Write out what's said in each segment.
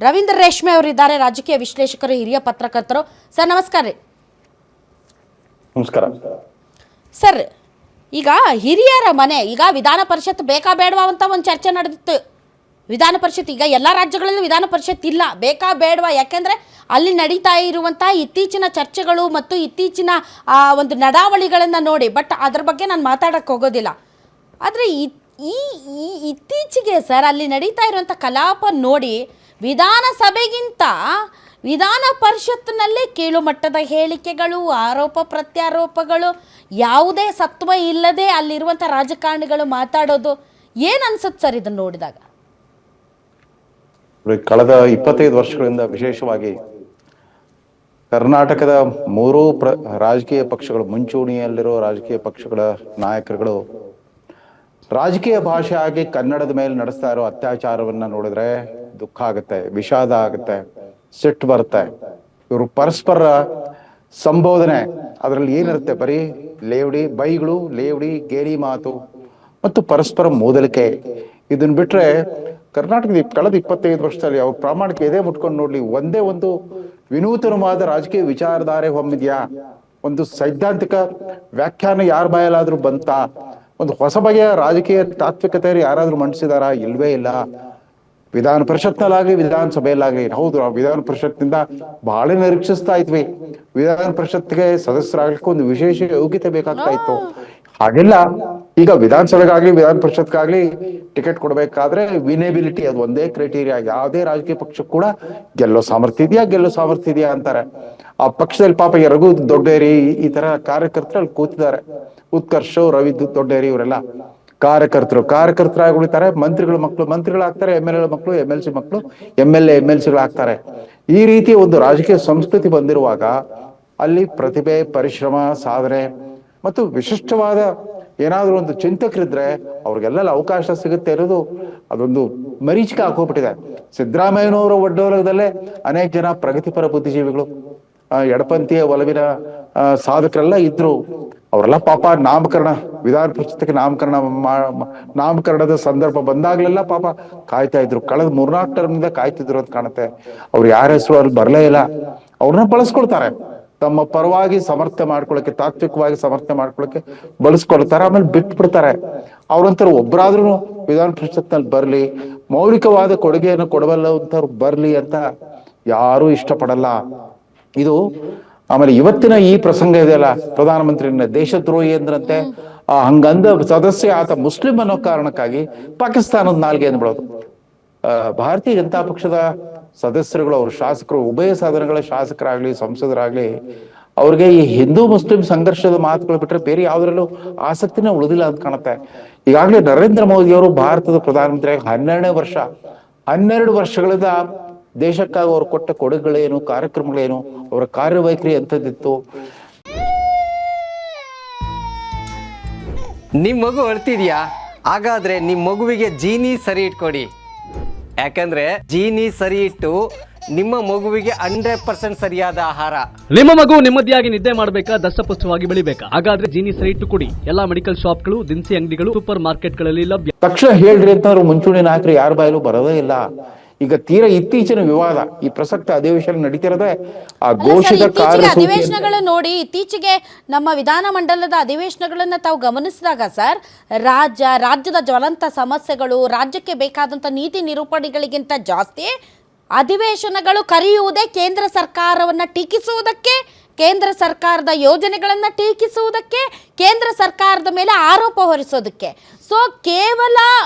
ರವೀಂದ್ರ ರೇಷ್ಮೆ ಅವರಿದ್ದಾರೆ, ರಾಜಕೀಯ ವಿಶ್ಲೇಷಕರು, ಹಿರಿಯ ಪತ್ರಕರ್ತರು. ಸರ್ ನಮಸ್ಕಾರ ರೀ. ನಮಸ್ಕಾರ ಸರ್. ಈಗ ಹಿರಿಯರ ಮನೆ, ಈಗ ವಿಧಾನ ಪರಿಷತ್ ಬೇಕಾ ಬೇಡವಾ ಅಂತ ಒಂದು ಚರ್ಚೆ ನಡೆದಿತ್ತು. ವಿಧಾನ ಪರಿಷತ್ ಈಗ ಎಲ್ಲ ರಾಜ್ಯಗಳಲ್ಲೂ ವಿಧಾನ ಪರಿಷತ್ ಇಲ್ಲ, ಬೇಕಾ ಬೇಡವಾ? ಯಾಕೆಂದರೆ ಅಲ್ಲಿ ನಡೀತಾ ಇರುವಂಥ ಇತ್ತೀಚಿನ ಚರ್ಚೆಗಳು ಮತ್ತು ಇತ್ತೀಚಿನ ಒಂದು ನಡಾವಳಿಗಳನ್ನು ನೋಡಿ. ಬಟ್ ಅದ್ರ ಬಗ್ಗೆ ನಾನು ಮಾತಾಡೋಕ್ಕೆ ಹೋಗೋದಿಲ್ಲ. ಆದರೆ ಈ ಇತ್ತೀಚೆಗೆ ಸರ್ ಅಲ್ಲಿ ನಡೀತಾ ಇರುವಂಥ ಕಲಾಪ ನೋಡಿ ವಿಧಾನಸಭೆಗಿಂತ ವಿಧಾನ ಪರಿಷತ್ನಲ್ಲೇ ಕೀಳುಮಟ್ಟದ ಹೇಳಿಕೆಗಳು, ಆರೋಪ ಪ್ರತ್ಯಾರೋಪಗಳು, ಯಾವುದೇ ಸತ್ವ ಇಲ್ಲದೆ ಅಲ್ಲಿರುವಂಥ ರಾಜಕಾರಣಿಗಳು ಮಾತಾಡೋದು ಏನು ಅನ್ಸುತ್ತೆ ಸರ್ ಇದನ್ನು ನೋಡಿದಾಗ? ಕಳೆದ 25 ವರ್ಷಗಳಿಂದ ವಿಶೇಷವಾಗಿ ಕರ್ನಾಟಕದ ಮೂರೂ ರಾಜಕೀಯ ಪಕ್ಷಗಳು, ಮುಂಚೂಣಿಯಲ್ಲಿರೋ ರಾಜಕೀಯ ಪಕ್ಷಗಳ ನಾಯಕರುಗಳು ರಾಜಕೀಯ ಭಾಷೆ ಆಗಿ ಕನ್ನಡದ ಮೇಲೆ ನಡೆಸ್ತಾ ಇರೋ ಅತ್ಯಾಚಾರವನ್ನ ನೋಡಿದ್ರೆ ದುಃಖ ಆಗುತ್ತೆ, ವಿಷಾದ ಆಗುತ್ತೆ, ಸಿಟ್ಟು ಬರುತ್ತೆ. ಇವರು ಪರಸ್ಪರ ಸಂಬೋಧನೆ ಅದರಲ್ಲಿ ಏನಿರುತ್ತೆ? ಬರೀ ಲೇವಡಿ ಬೈಗಳು, ಲೇವಡಿ ಗೇಲಿ ಮಾತು ಮತ್ತು ಪರಸ್ಪರ ಮೂದಲಿಕೆ. ಇದನ್ನ ಬಿಟ್ರೆ ಕರ್ನಾಟಕದ ಕಳೆದ 25 ವರ್ಷದಲ್ಲಿ ಅವ್ರ ಪ್ರಾಮಾಣಿಕ ಎದೆ ಮುಟ್ಕೊಂಡು ನೋಡ್ಲಿ, ಒಂದೇ ಒಂದು ವಿನೂತನವಾದ ರಾಜಕೀಯ ವಿಚಾರಧಾರೆ ಹೊಮ್ಮಿದ್ಯಾ? ಒಂದು ಸೈದ್ಧಾಂತಿಕ ವ್ಯಾಖ್ಯಾನ ಯಾರ ಬಾಯಲ್ಲಾದ್ರೂ ಬಂತ? ಒಂದು ಹೊಸ ಬಗೆಯ ರಾಜಕೀಯ ತಾತ್ವಿಕತೆ ಯಾರಾದ್ರೂ ಮಂಡಿಸಿದಾರ? ಇಲ್ವೇ ಇಲ್ಲ. ವಿಧಾನ ಪರಿಷತ್ನಲ್ಲಾಗ್ಲಿ ವಿಧಾನಸಭೆಯಲ್ಲಾಗ್ಲಿ. ಹೌದು, ನಾವು ವಿಧಾನ ಪರಿಷತ್ನಿಂದ ಬಹಳ ನಿರೀಕ್ಷಿಸ್ತಾ ಇದ್ವಿ. ವಿಧಾನ ಪರಿಷತ್ಗೆ ಸದಸ್ಯರಾಗ್ಲಿಕ್ಕೆ ಒಂದು ವಿಶೇಷ ಯೋಗ್ಯತೆ ಬೇಕಾಗ್ತಾ ಇತ್ತು. ಹಾಗೆಲ್ಲ ಈಗ ವಿಧಾನಸಭೆಗಾಗ್ಲಿ ವಿಧಾನ ಪರಿಷತ್ಗಾಗ್ಲಿ ಟಿಕೆಟ್ ಕೊಡ್ಬೇಕಾದ್ರೆ ವಿನೇಬಿಲಿಟಿ ಅದು ಒಂದೇ ಕ್ರೈಟೀರಿಯಾ. ಯಾವುದೇ ರಾಜಕೀಯ ಪಕ್ಷಕ್ಕೆ ಕೂಡ ಗೆಲ್ಲೋ ಸಾಮರ್ಥ್ಯ ಇದೆಯಾ ಅಂತಾರೆ. ಆ ಪಕ್ಷದಲ್ಲಿ ಪಾಪ ರಘು ದೊಡ್ಡೇರಿ ಈ ತರ ಕಾರ್ಯಕರ್ತರು ಅಲ್ಲಿ ಕೂತಿದ್ದಾರೆ. ಉತ್ಕರ್ಷ್, ರವಿ ದೊಡ್ಡೇರಿ ಇವರೆಲ್ಲ ಕಾರ್ಯಕರ್ತರಾಗಿ ಉಳಿತಾರೆ. ಮಂತ್ರಿಗಳ ಮಕ್ಕಳು ಮಂತ್ರಿಗಳಾಗ್ತಾರೆ, MLA ಮಕ್ಕಳು MLC ಮಕ್ಕಳು MLAMLCಗಳಾಗ್ತಾರೆ. ಈ ರೀತಿ ಒಂದು ರಾಜಕೀಯ ಸಂಸ್ಕೃತಿ ಬಂದಿರುವಾಗ ಅಲ್ಲಿ ಪ್ರತಿಭೆ, ಪರಿಶ್ರಮ, ಸಾಧನೆ ಮತ್ತು ವಿಶಿಷ್ಟವಾದ ಏನಾದ್ರೂ ಒಂದು ಚಿಂತಕರಿದ್ರೆ ಅವ್ರಿಗೆಲ್ಲ ಅವಕಾಶ ಸಿಗುತ್ತೆ ಇರೋದು ಅದೊಂದು ಮರೀಚಿಕೆ ಹಾಕೋಗ್ಬಿಟ್ಟಿದೆ. ಸಿದ್ದರಾಮಯ್ಯನವರ ಒಡ್ಡೋಲಗದಲ್ಲೇ ಅನೇಕ ಜನ ಪ್ರಗತಿಪರ ಬುದ್ಧಿಜೀವಿಗಳು, ಎಡಪಂಥೀಯ ಒಲವಿನ ಸಾಧಕರೆಲ್ಲ ಇದ್ರು. ಅವರೆಲ್ಲ ಪಾಪ ವಿಧಾನ ಪರಿಷತ್ಗೆ ನಾಮಕರಣದ ಸಂದರ್ಭ ಬಂದಾಗ್ಲೆಲ್ಲ ಪಾಪ ಕಾಯ್ತಾ ಇದ್ರು. ಕಳೆದ 3-4 ಟರ್ಮ್ನಿಂದ ಕಾಯ್ತಿದ್ರು ಅಂತ ಕಾಣುತ್ತೆ. ಅವ್ರು ಯಾರ ಹೆಸರು ಅಲ್ಲಿ ಬರಲೇ ಇಲ್ಲ. ಅವ್ರನ್ನ ಬಳಸ್ಕೊಳ್ತಾರೆ, ತಮ್ಮ ಪರವಾಗಿ ಸಮರ್ಥನೆ ಮಾಡ್ಕೊಳಕ್ಕೆ, ತಾತ್ವಿಕವಾಗಿ ಸಮರ್ಥನೆ ಮಾಡ್ಕೊಳಕ್ಕೆ ಬಳಸ್ಕೊಳ್ತಾರೆ, ಆಮೇಲೆ ಬಿಟ್ಬಿಡ್ತಾರೆ. ಅವ್ರಂತರ ಒಬ್ಬರಾದ್ರೂ ವಿಧಾನ ಪರಿಷತ್ನಲ್ಲಿ ಬರ್ಲಿ, ಮೌಲಿಕವಾದ ಕೊಡುಗೆಯನ್ನು ಕೊಡಬಲ್ಲಂತವ್ರು ಬರ್ಲಿ ಅಂತ ಯಾರೂ ಇಷ್ಟಪಡಲ್ಲ. ಇದು ಆಮೇಲೆ ಇವತ್ತಿನ ಈ ಪ್ರಸಂಗ ಇದೆಯಲ್ಲ, ಪ್ರಧಾನಮಂತ್ರಿನ ದೇಶದ್ರೋಹಿ ಅಂದ್ರಂತೆ. ಹಂಗಂದ ಸದಸ್ಯ ಆತ ಮುಸ್ಲಿಂ ಅನ್ನೋ ಕಾರಣಕ್ಕಾಗಿ ಪಾಕಿಸ್ತಾನದ ನಾಲ್ಗೆ ಅಂದ್ಬಿಡೋದು. ಭಾರತೀಯ ಜನತಾ ಪಕ್ಷದ ಸದಸ್ಯರುಗಳು, ಅವ್ರ ಶಾಸಕರು, ಉಭಯ ಸದನಗಳ ಶಾಸಕರಾಗ್ಲಿ ಸಂಸದರಾಗ್ಲಿ, ಅವ್ರಿಗೆ ಈ ಹಿಂದೂ ಮುಸ್ಲಿಂ ಸಂಘರ್ಷದ ಮಾತುಗಳು ಬಿಟ್ರೆ ಬೇರೆ ಯಾವ್ದ್ರಲ್ಲೂ ಆಸಕ್ತಿನೇ ಉಳಿದಿಲ್ಲ ಅಂತ ಕಾಣುತ್ತೆ. ಈಗಾಗಲೇ ನರೇಂದ್ರ ಮೋದಿ ಅವರು ಭಾರತದ ಪ್ರಧಾನಮಂತ್ರಿ 12 ವರ್ಷಗಳಿಂದ ದೇಶಕ್ಕಾಗಿ ಅವ್ರು ಕೊಟ್ಟ ಕೊಡುಗೆಗಳೇನು, ಕಾರ್ಯಕ್ರಮಗಳೇನು, ಅವರ ಕಾರ್ಯವೈಖರಿ ಎಂಥದ್ದಿತ್ತು? ನಿಮ್ ಮಗು ಅಳ್ತಿದ್ಯಾ? ಹಾಗಾದ್ರೆ ನಿಮ್ ಮಗುವಿಗೆ ಜೀನಿ ಸರಿ ಇಟ್ಕೊಡಿ. ಯಾಕಂದ್ರೆ ಜೀನಿ ಸರಿ ಇಟ್ಟು ನಿಮ್ಮ ಮಗುವಿಗೆ 100% ಸರಿಯಾದ ಆಹಾರ. ನಿಮ್ಮ ಮಗು ನೆಮ್ಮದಿಯಾಗಿ ನಿದ್ದೆ ಮಾಡಬೇಕಾ, ದಷ್ಟಪುಷ್ಟವಾಗಿ ಬೆಳಿಬೇಕಾ? ಹಾಗಾದ್ರೆ ಜೀನಿ ಸರಿ ಇಟ್ಟು ಕೊಡಿ. ಎಲ್ಲಾ ಮೆಡಿಕಲ್ ಶಾಪ್ಗಳು, ದಿನಸಿ ಅಂಗಡಿಗಳು, ಸೂಪರ್ ಮಾರ್ಕೆಟ್ಗಳಲ್ಲಿ ಲಭ್ಯ. ತಕ್ಷಣ ಹೇಳ್ರಿ ಅಂತ ಅವ್ರು ಮುಂಚೂಣಿ ನಾಯಕರು ಯಾರ ಬಾಯಲ್ಲೂ ಬರೋದೇ ಇಲ್ಲ. ಈಗ ತೀರಾ ಇತ್ತೀಚಿನ ವಿವಾದ, ಈ ಪ್ರಸಕ್ತ ಅಧಿವೇಶನ ನಡೀತಿರೋದೇ ಆ ಘೋಷಿತ ಅಧಿವೇಶನಗಳು ನೋಡಿ. ಇತ್ತೀಚೆಗೆ ನಮ್ಮ ವಿಧಾನಮಂಡಲದ ಅಧಿವೇಶನಗಳನ್ನ ತಾವು ಗಮನಿಸಿದಾಗ ಸರ್, ರಾಜ್ಯದ ಜ್ವಲಂತ ಸಮಸ್ಯೆಗಳು, ರಾಜ್ಯಕ್ಕೆ ಬೇಕಾದಂಥ ನೀತಿ ನಿರೂಪಣೆಗಳಿಗಿಂತ ಜಾಸ್ತಿ ಅಧಿವೇಶನಗಳು ಕರೆಯುವುದೇ ಕೇಂದ್ರ ಸರ್ಕಾರವನ್ನು ಟೀಕಿಸುವುದಕ್ಕೆ, ಕೇಂದ್ರ ಸರ್ಕಾರದ ಯೋಜನೆಗಳನ್ನು ಟೀಕಿಸುವುದಕ್ಕೆ, ಕೇಂದ್ರ ಸರ್ಕಾರದ ಮೇಲೆ ಆರೋಪ ಹೊರಿಸೋದಕ್ಕೆ. ಸೊ ಕೇವಲ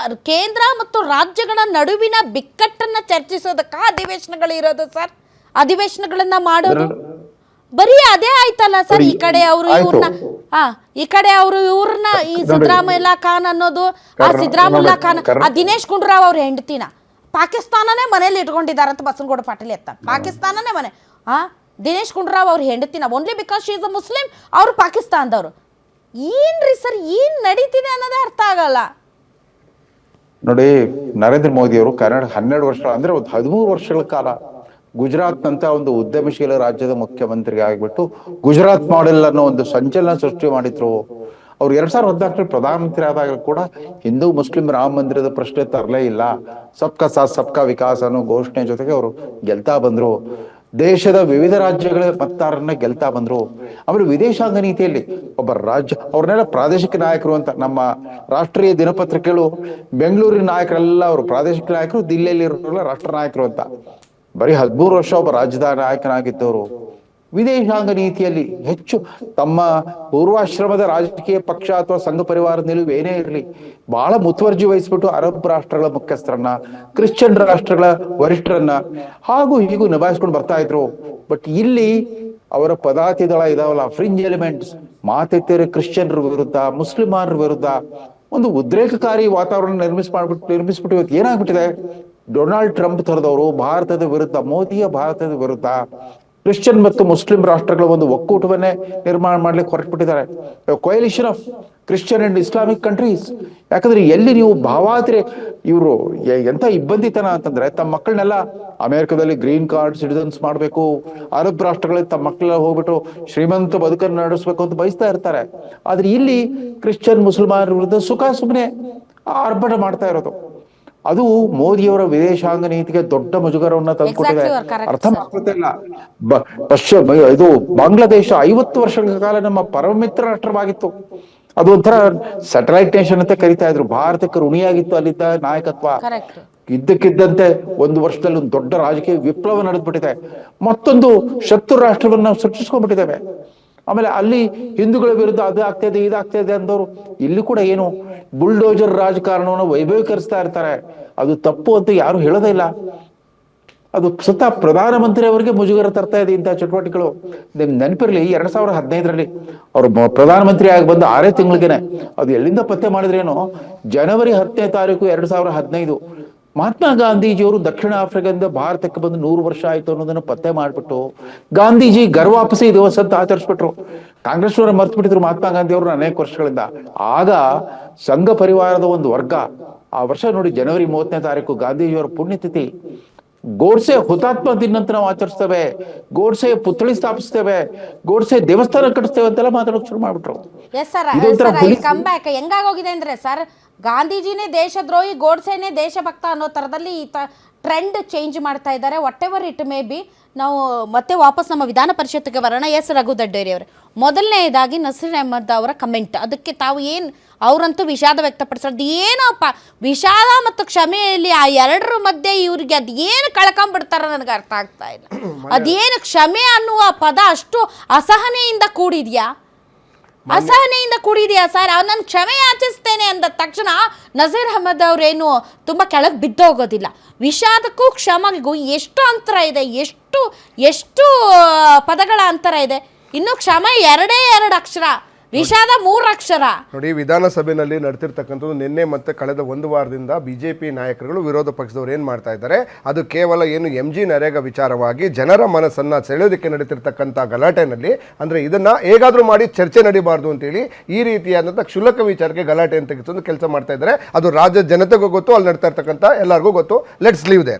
ಕೇಂದ್ರ ಮತ್ತು ರಾಜ್ಯಗಳ ನಡುವಿನ ಬಿಕ್ಕಟ್ಟನ್ನು ಚರ್ಚಿಸೋದಕ್ಕೆ ಅಧಿವೇಶನಗಳು ಇರೋದು ಸರ್. ಅಧಿವೇಶನಗಳನ್ನ ಮಾಡೋದು ಬರೀ ಅದೇ ಆಯ್ತಲ್ಲ ಸರ್. ಈ ಕಡೆ ಅವರು ಇವ್ರನ್ನ ಈ ಸಿದ್ದರಾಮಯ್ಯ ಖಾನ್ ಅನ್ನೋದು, ಆ ಸಿದ್ದರಾಮಯ್ಯ ಖಾನ್, ಆ ದಿನೇಶ್ ಗುಂಡೂರಾವ್ ಅವ್ರ ಹೆಂಡತಿನ ಪಾಕಿಸ್ತಾನನೇ ಮನೇಲಿ ಇಟ್ಕೊಂಡಿದ್ದಾರೆ ಅಂತ ಬಸನಗೌಡ ಪಾಟೀಲ್ ಎತ್ತ. ಪಾಕಿಸ್ತಾನನೇ ಮನೆ. ದಿನೇಶ್ ಗುಂಡೂರಾವ್ ಅವ್ರ ಹೆಂಡತಿನ only because she is a Muslim ಅವರು ಪಾಕಿಸ್ತಾನದವರು. ಏನ್ರಿ ಸರ್, ಏನ್ ನಡೀತಿದೆ ಅನ್ನೋದೇ ಅರ್ಥ ಆಗಲ್ಲ ನೋಡಿ. ನರೇಂದ್ರ ಮೋದಿ ಅವರು ಕನ್ನಡ 12 ವರ್ಷ ಅಂದ್ರೆ ಒಂದು 13 ವರ್ಷಗಳ ಕಾಲ ಗುಜರಾತ್ ನಂತ ಒಂದು ಉದ್ಯಮಶೀಲ ರಾಜ್ಯದ ಮುಖ್ಯಮಂತ್ರಿ ಆಗ್ಬಿಟ್ಟು ಗುಜರಾತ್ ಮಾಡೆಲ್ ಅನ್ನೋ ಒಂದು ಸಂಚಲನ ಸೃಷ್ಟಿ ಮಾಡಿದ್ರು. ಅವ್ರು 2014 ಪ್ರಧಾನಮಂತ್ರಿ ಆದಾಗ ಕೂಡ ಹಿಂದೂ ಮುಸ್ಲಿಂ ರಾಮ ಮಂದಿರದ ಪ್ರಶ್ನೆ ತರಲೇ ಇಲ್ಲ. ಸಬ್ಕಾ ಸಾಥ್ ಸಬ್ಕಾ ವಿಕಾಸ್ ಅನ್ನೋ ಘೋಷಣೆ ಜೊತೆಗೆ ಅವರು ಗೆಲ್ತಾ ಬಂದ್ರು. ದೇಶದ ವಿವಿಧ ರಾಜ್ಯಗಳ ಮತದಾರರನ್ನ ಗೆಲ್ತಾ ಬಂದ್ರು. ಆಮೇಲೆ ವಿದೇಶಾಂಗ ನೀತಿಯಲ್ಲಿ ಒಬ್ಬ ರಾಜ್ಯ ಅವ್ರನ್ನೆಲ್ಲ ಪ್ರಾದೇಶಿಕ ನಾಯಕರು ಅಂತ ನಮ್ಮ ರಾಷ್ಟ್ರೀಯ ದಿನಪತ್ರಿಕೆಗಳು ಬೆಂಗಳೂರಿನ ನಾಯಕರೆಲ್ಲ ಅವರು ಪ್ರಾದೇಶಿಕ ನಾಯಕರು, ದಿಲ್ಲಿಯಲ್ಲಿ ಇರೋರೆಲ್ಲ ರಾಷ್ಟ್ರ ನಾಯಕರು ಅಂತ. ಬರೀ 13 ವರ್ಷ ಒಬ್ಬ ರಾಜ್ಯದ ನಾಯಕನಾಗಿದ್ದವರು ವಿದೇಶಾಂಗ ನೀತಿಯಲ್ಲಿ ಹೆಚ್ಚು ತಮ್ಮ ಪೂರ್ವಾಶ್ರಮದ ರಾಜಕೀಯ ಪಕ್ಷ ಅಥವಾ ಸಂಘ ಪರಿವಾರದ ನಿಲುವು ಏನೇ ಇರಲಿ ಬಹಳ ಮುತುವರ್ಜಿ ವಹಿಸ್ಬಿಟ್ಟು ಅರಬ್ ರಾಷ್ಟ್ರಗಳ ಮುಖ್ಯಸ್ಥರನ್ನ, ಕ್ರಿಶ್ಚಿಯನ್ ರಾಷ್ಟ್ರಗಳ ವರಿಷ್ಠರನ್ನ ಹಾಗೂ ಹೀಗೂ ನಿಭಾಯಿಸ್ಕೊಂಡು ಬರ್ತಾ ಇದ್ರು. ಬಟ್ ಇಲ್ಲಿ ಅವರ ಪದಾತಿ ದಳ ಇದಾವಲ್ಲ, ಫ್ರಿಂಜ್ ಎಲಿಮೆಂಟ್ಸ್, ಮಾತೆತ್ತೇರೆ ಕ್ರಿಶ್ಚಿಯನ್ರ ವಿರುದ್ಧ, ಮುಸ್ಲಿಮಾನರ ವಿರುದ್ಧ ಒಂದು ಉದ್ರೇಕಕಾರಿ ವಾತಾವರಣ ನಿರ್ಮಿಸ್ಬಿಟ್ಟು ಇವತ್ತು ಏನಾಗ್ಬಿಟ್ಟಿದೆ, ಡೊನಾಲ್ಡ್ ಟ್ರಂಪ್ ತರದವರು ಭಾರತದ ವಿರುದ್ಧ, ಮೋದಿಯ ಭಾರತದ ವಿರುದ್ಧ ಕ್ರಿಶ್ಚಿಯನ್ ಮತ್ತು ಮುಸ್ಲಿಂ ರಾಷ್ಟ್ರಗಳ ಒಂದು ಒಕ್ಕೂಟವನ್ನೇ ನಿರ್ಮಾಣ ಮಾಡ್ಲಿಕ್ಕೆ ಹೊರಟ್ಬಿಟ್ಟಿದ್ದಾರೆ. Coalition of Christian and Islamic countries. ಯಾಕಂದ್ರೆ ಎಲ್ಲಿ ನೀವು ಭಾವಾದ್ರೆ ಇವರು ಎಂತ ಇಬ್ಬಂದಿತನ ಅಂತಂದ್ರೆ, ತಮ್ಮ ಮಕ್ಕಳನ್ನೆಲ್ಲ ಅಮೆರಿಕದಲ್ಲಿ ಗ್ರೀನ್ ಕಾರ್ಡ್ ಸಿಟಿಸನ್ಸ್ ಮಾಡ್ಬೇಕು, ಅರಬ್ ರಾಷ್ಟ್ರಗಳಲ್ಲಿ ತಮ್ಮ ಮಕ್ಕಳೆಲ್ಲ ಹೋಗ್ಬಿಟ್ಟು ಶ್ರೀಮಂತ ಬದುಕನ್ನು ನಡೆಸಬೇಕು ಅಂತ ಬಯಸ್ತಾ ಇರ್ತಾರೆ. ಆದ್ರೆ ಇಲ್ಲಿ ಕ್ರಿಶ್ಚಿಯನ್ ಮುಸಲ್ಮಾನರ ವಿರುದ್ಧ ಸುಮ್ಮನೆ ಆರ್ಭಟ ಮಾಡ್ತಾ ಇರೋದು, ಅದು ಮೋದಿಯವರ ವಿದೇಶಾಂಗ ನೀತಿಗೆ ದೊಡ್ಡ ಮುಜುಗರವನ್ನ ತಂದುಕೊಟ್ಟಿದೆ. ಅರ್ಥ ಮಾಡ್ಕೊತಿಲ್ಲ. ಇದು ಬಾಂಗ್ಲಾದೇಶ 50 ವರ್ಷಗಳ ಕಾಲ ನಮ್ಮ ಪರಮ ಮಿತ್ರ ರಾಷ್ಟ್ರವಾಗಿತ್ತು. ಅದು ಒಂಥರ ಸ್ಯಾಟಲೈಟ್ ನೇಷನ್ ಅಂತ ಕರಿತಾ ಇದ್ರು. ಭಾರತಕ್ಕೆ ಋಣಿಯಾಗಿತ್ತು ಅಲ್ಲಿದ್ದ ನಾಯಕತ್ವ. ಇದ್ದಕ್ಕಿದ್ದಂತೆ 1 ವರ್ಷದಲ್ಲಿ ಒಂದು ದೊಡ್ಡ ರಾಜಕೀಯ ವಿಪ್ಲವ ನಡೆದ್ಬಿಟ್ಟಿದೆ. ಮತ್ತೊಂದು ಶತ್ರು ರಾಷ್ಟ್ರವನ್ನ ನಾವು ಸೃಷ್ಟಿಸ್ಕೊಂಡ್ಬಿಟ್ಟಿದ್ದೇವೆ. ಆಮೇಲೆ ಅಲ್ಲಿ ಹಿಂದೂಗಳ ವಿರುದ್ಧ ಅದು ಆಗ್ತಾಯಿದೆ ಇದಾಗ್ತಾಯಿದೆ ಅಂದವರು ಇಲ್ಲಿ ಕೂಡ ಏನು ಬುಲ್ಡೋಜರ್ ರಾಜಕಾರಣವನ್ನು ವೈಭವೀಕರಿಸ್ತಾ ಇರ್ತಾರೆ. ಅದು ತಪ್ಪು ಅಂತ ಯಾರು ಹೇಳೋದೇ ಇಲ್ಲ. ಅದು ಸ್ವತಃ ಪ್ರಧಾನಮಂತ್ರಿ ಅವರಿಗೆ ಮುಜುಗರ ತರ್ತಾ ಇದೆ ಇಂತಹ ಚಟುವಟಿಕೆಗಳು. ನಿಮ್ ನೆನಪಿರ್ಲಿ, 2015ರಲ್ಲಿ ಅವರು ಪ್ರಧಾನಮಂತ್ರಿ ಆಗಿ ಬಂದ 6 ತಿಂಗಳಿಗೆನೆ ಅದು ಎಲ್ಲಿಂದ ಪತ್ತೆ ಮಾಡಿದ್ರೇನು, ಜನವರಿ 10ನೇ ತಾರೀಕು 2015 ಮಹಾತ್ಮ ಗಾಂಧೀಜಿಯವರು ದಕ್ಷಿಣ ಆಫ್ರಿಕಾದಿಂದ ಭಾರತಕ್ಕೆ ಬಂದು 100 ವರ್ಷ ಆಯ್ತು ಅನ್ನೋದನ್ನ ಪತ್ತೆ ಮಾಡ್ಬಿಟ್ಟು ಗಾಂಧೀಜಿ ಗರ್ವಾಪಸಿ ದಿವಸ ಅಂತ ಆಚರಿಸ್ಬಿಟ್ರು. ಕಾಂಗ್ರೆಸ್ನವರು ಮರ್ತು ಬಿಟ್ಟಿದ್ರು ಮಹಾತ್ಮ ಗಾಂಧಿ ಅವರು ಅನೇಕ ವರ್ಷಗಳಿಂದ. ಆಗ ಸಂಘ ಪರಿವಾರದ ಒಂದು ವರ್ಗ ಆ ವರ್ಷ ನೋಡಿ ಜನವರಿ 30ನೇ ತಾರೀಕು ಗಾಂಧೀಜಿಯವರ ಪುಣ್ಯತಿಥಿ, ಗೋಡ್ಸೆ ಹುತಾತ್ಮ ದಿನ ಅಂತ ನಾವು ಆಚರಿಸ್ತೇವೆ, ಗೋಡ್ಸೆ ಪುತ್ಥಳಿ ಸ್ಥಾಪಿಸ್ತೇವೆ, ಗೋಡ್ಸೆ ದೇವಸ್ಥಾನ ಕಟ್ಟಿಸ್ತೇವೆ ಅಂತೆಲ್ಲ ಮಾತಾಡೋಕೆ ಶುರು ಮಾಡ್ಬಿಟ್ರು. ಹೆಂಗಾಗೋಗಿದೆ ಅಂದ್ರೆ ಸರ್, ಗಾಂಧೀಜಿನೇ ದೇಶದ್ರೋಹಿ, ಗೋಡ್ಸೆನೇ ದೇಶಭಕ್ತ ಅನ್ನೋ ಥರದಲ್ಲಿ ಟ್ರೆಂಡ್ ಚೇಂಜ್ ಮಾಡ್ತಾ ಇದ್ದಾರೆ. What ever it may be. ನಾವು ಮತ್ತೆ ವಾಪಸ್ ನಮ್ಮ ವಿಧಾನ ಪರಿಷತ್ಗೆ ಬರೋಣ. ಎಸ್ ರಘು ದಡ್ಡೇರಿ ಅವರೇ, ಮೊದಲನೇದಾಗಿ ನಸೀರ್ ಅಹಮದ್ ಅವರ ಕಮೆಂಟ್, ಅದಕ್ಕೆ ತಾವು ಏನು, ಅವರಂತೂ ವಿಷಾದ ವ್ಯಕ್ತಪಡಿಸೋದು ಏನಪ್ಪ, ವಿಷಾದ ಮತ್ತು ಕ್ಷಮೆಯಲ್ಲಿ ಆ ಎರಡರ ಮಧ್ಯೆ ಇವ್ರಿಗೆ ಅದು ಏನು ಕಳ್ಕೊಂಡ್ಬಿಡ್ತಾರ ನನಗೆ ಅರ್ಥ ಆಗ್ತಾ ಇಲ್ಲ. ಅದೇನು ಕ್ಷಮೆ ಅನ್ನುವ ಪದ ಅಷ್ಟು ಅಸಹನೆಯಿಂದ ಕೂಡಿದ್ಯಾ ಸರ್? ನಾನು ಕ್ಷಮೆ ಯಾಚಿಸ್ತೇನೆ ಅಂದ ತಕ್ಷಣ ನಜೀರ್ ಅಹಮದ್ ಅವರೇನು ತುಂಬ ಕೆಳಗೆ ಬಿದ್ದೋಗೋದಿಲ್ಲ. ವಿಷಾದಕ್ಕೂ ಕ್ಷಮೆಗೂ ಎಷ್ಟು ಅಂತರ ಇದೆ, ಎಷ್ಟು ಪದಗಳ ಅಂತರ ಇದೆ. ಇನ್ನು ಕ್ಷಮೆ 2 ಅಕ್ಷರ, ವಿಷಾದ 3 ಅಕ್ಷರ. ನೋಡಿ, ವಿಧಾನಸಭೆಯಲ್ಲಿ ನಡೆತಿರ್ತಕ್ಕಂಥದ್ದು ನಿನ್ನೆ ಮತ್ತೆ ಕಳೆದ 1 ವಾರದಿಂದ ಬಿಜೆಪಿ ನಾಯಕರುಗಳು, ವಿರೋಧ ಪಕ್ಷದವರು ಏನು ಮಾಡ್ತಾ ಇದ್ದಾರೆ, ಅದು ಕೇವಲ ಏನು MG ನರೇಗಾ ವಿಚಾರವಾಗಿ ಜನರ ಮನಸ್ಸನ್ನು ಸೆಳೆಯೋದಕ್ಕೆ ನಡೀತಿರ್ತಕ್ಕಂಥ ಗಲಾಟೆನಲ್ಲಿ, ಅಂದರೆ ಇದನ್ನು ಹೇಗಾದರೂ ಮಾಡಿ ಚರ್ಚೆ ನಡೀಬಾರ್ದು ಅಂತೇಳಿ ಈ ರೀತಿಯಾದಂಥ ಕ್ಷುಲ್ಲಕ ವಿಚಾರಕ್ಕೆ ಗಲಾಟೆ ಅಂತ ಕೆಲಸ ಮಾಡ್ತಾ ಇದ್ದಾರೆ. ಅದು ರಾಜ್ಯದ ಜನತೆಗೂ ಗೊತ್ತು, ಅಲ್ಲಿ ನಡ್ತಾ ಇರ್ತಕ್ಕಂಥ ಎಲ್ಲರಿಗೂ ಗೊತ್ತು. Let's leave there.